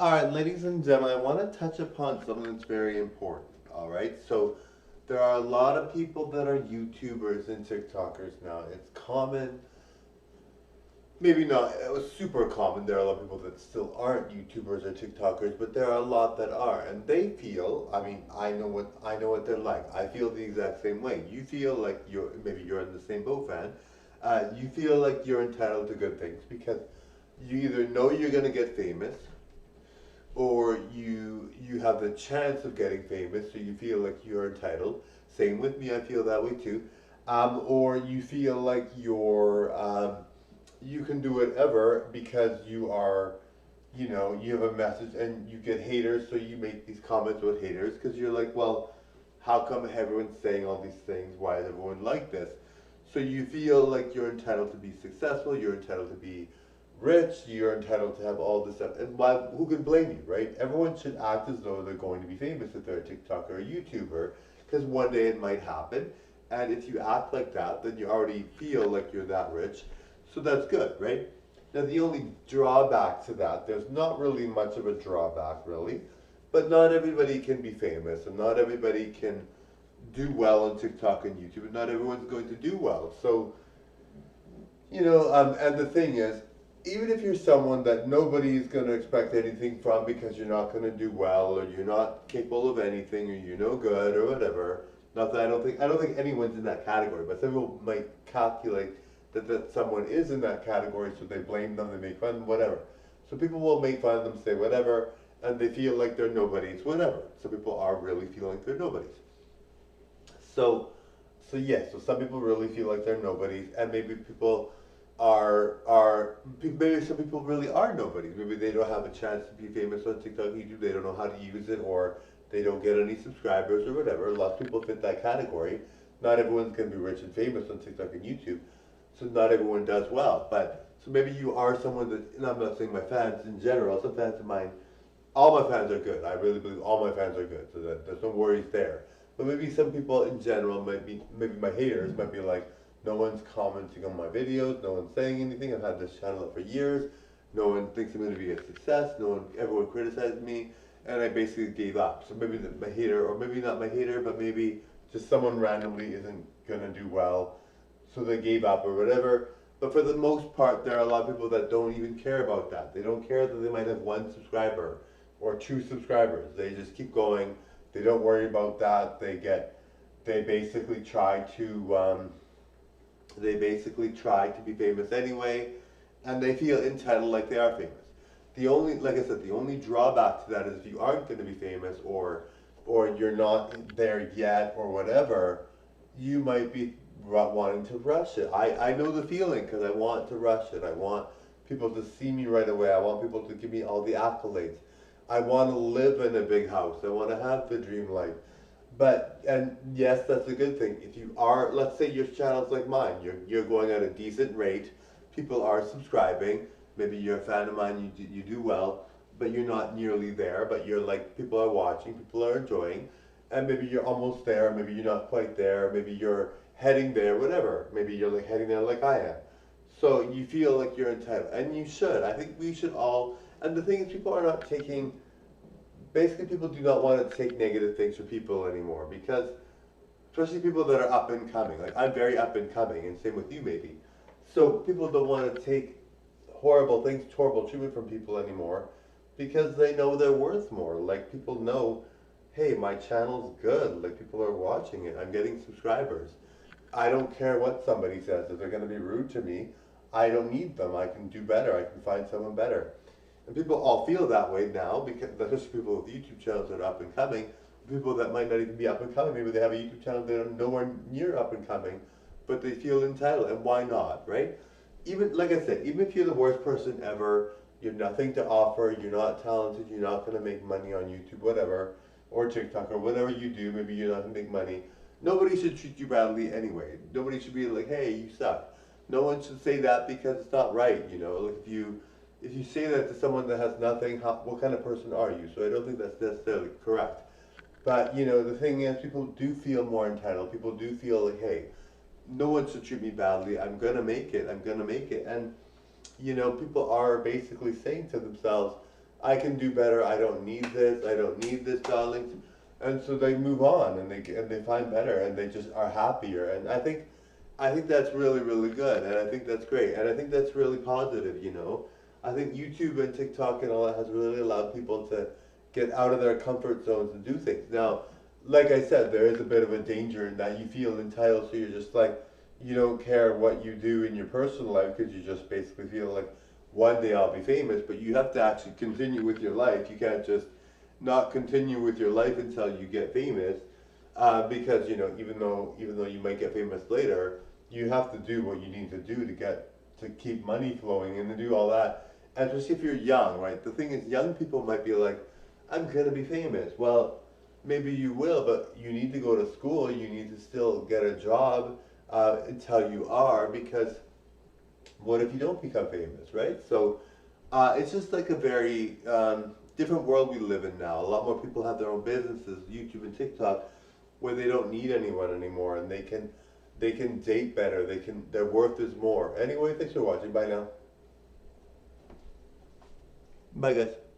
All right, ladies and gentlemen, I want to touch upon something that's very important. All right, so there are a lot of people that are YouTubers and TikTokers now. It's common, maybe not, it was super common. There are a lot of people that still aren't YouTubers or TikTokers, but there are a lot that are, and they feel. I mean, I know what they're like. I feel the exact same way. You feel like you're in the same boat, fan. You feel like you're entitled to good things because you either know you're gonna get famous or you have the chance of getting famous, so you feel like you're entitled. Same with me, I feel that way too. Or you feel like you can do whatever because you are, you have a message and you get haters, so you make these comments with haters because you're like, well, how come everyone's saying all these things? Why is everyone like this? So you feel like you're entitled to be successful, you're entitled to be rich, you're entitled to have all this stuff. And why, who can blame you, right? Everyone should act as though they're going to be famous if they're a TikToker or a YouTuber, because one day it might happen. And if you act like that, then you already feel like you're that rich. So that's good, right? Now, the only drawback to that, there's not really much of a drawback, really, but not everybody can be famous, and not everybody can do well on TikTok and YouTube, and not everyone's going to do well. So, and the thing is, even if you're someone that nobody's going to expect anything from because you're not going to do well, or you're not capable of anything, or you're no good, or whatever. Not that I don't think anyone's in that category, but some people might calculate that someone is in that category, so they blame them, they make fun of them, whatever. So people will make fun of them, say whatever, and they feel like they're nobodies, whatever. Some people are really feeling like they're nobodies. So, so yes, so some people really feel like they're nobodies, and maybe people maybe some people really are nobodies. Maybe they don't have a chance to be famous on TikTok, YouTube. They don't know how to use it, or they don't get any subscribers or whatever. A lot of people fit that category. Not everyone's going to be rich and famous on TikTok and YouTube, so not everyone does well. But so maybe you are someone that, and I'm not saying my fans in general. Some fans of mine, all my fans are good. I really believe all my fans are good, so that there's no worries there. But maybe some people in general might be, maybe my haters might be like, no one's commenting on my videos, no one's saying anything. I've had this channel up for years. No one thinks I'm going to be a success. Everyone criticized me, and I basically gave up. So maybe my hater, or maybe not my hater, but maybe just someone randomly isn't going to do well, so they gave up or whatever. But for the most part, there are a lot of people that don't even care about that. They don't care that they might have one subscriber or two subscribers. They just keep going. They don't worry about that. They basically try to, be famous anyway, and they feel entitled like they are famous. Like I said, the only drawback to that is if you aren't going to be famous, or you're not there yet, or whatever, you might be wanting to rush it. I know the feeling because I want to rush it. I want people to see me right away. I want people to give me all the accolades. I want to live in a big house. I want to have the dream life. But, and yes, that's a good thing. If you are, let's say your channel's like mine, you're going at a decent rate, people are subscribing, maybe you're a fan of mine, you do well, but you're not nearly there, but you're like, people are watching, people are enjoying, and maybe you're almost there, maybe you're not quite there, maybe you're heading there, whatever. Maybe you're like heading there like I am. So you feel like you're entitled, and you should. I think we should all, and the thing is, people are not taking, basically people do not want to take negative things from people anymore, because especially people that are up and coming. Like, I'm very up and coming, and same with you maybe. So people don't want to take horrible things, horrible treatment from people anymore, because they know they're worth more. Like, people know, hey, my channel's good, like people are watching it, I'm getting subscribers. I don't care what somebody says. If they're going to be rude to me, I don't need them. I can do better. I can find someone better. And people all feel that way now, because especially people with YouTube channels that are up and coming. People that might not even be up and coming, maybe they have a YouTube channel that are nowhere near up and coming, but they feel entitled, and why not, right? Even, like I said, even if you're the worst person ever, you're nothing to offer, you're not talented, you're not going to make money on YouTube, whatever, or TikTok, or whatever you do, maybe you're not going to make money. Nobody should treat you badly anyway. Nobody should be like, hey, you suck. No one should say that, because it's not right, you know. Like, if you say that to someone that has nothing, what kind of person are you? So I don't think that's necessarily correct. But, the thing is, people do feel more entitled. People do feel like, hey, no one should treat me badly. I'm going to make it. I'm going to make it. And, people are basically saying to themselves, I can do better. I don't need this. I don't need this, darlings. And so they move on and they find better and they just are happier. And I think that's really, really good. And I think that's great. And I think that's really positive, you know. I think YouTube and TikTok and all that has really allowed people to get out of their comfort zones and do things. Now, like I said, there is a bit of a danger in that you feel entitled, so you're just like, you don't care what you do in your personal life because you just basically feel like one day I'll be famous, but you have to actually continue with your life. You can't just not continue with your life until you get famous, because you know even though you might get famous later, you have to do what you need to do to keep money flowing and to do all that. And especially if you're young, right? The thing is, young people might be like, I'm gonna be famous. Well, maybe you will, but you need to go to school. You need to still get a job until you are, because what if you don't become famous, right? So it's just like a very different world we live in now. A lot more people have their own businesses, YouTube and TikTok, where they don't need anyone anymore, and they can date better. Their worth is more. Anyway, thanks for watching. Bye now. Bye guys.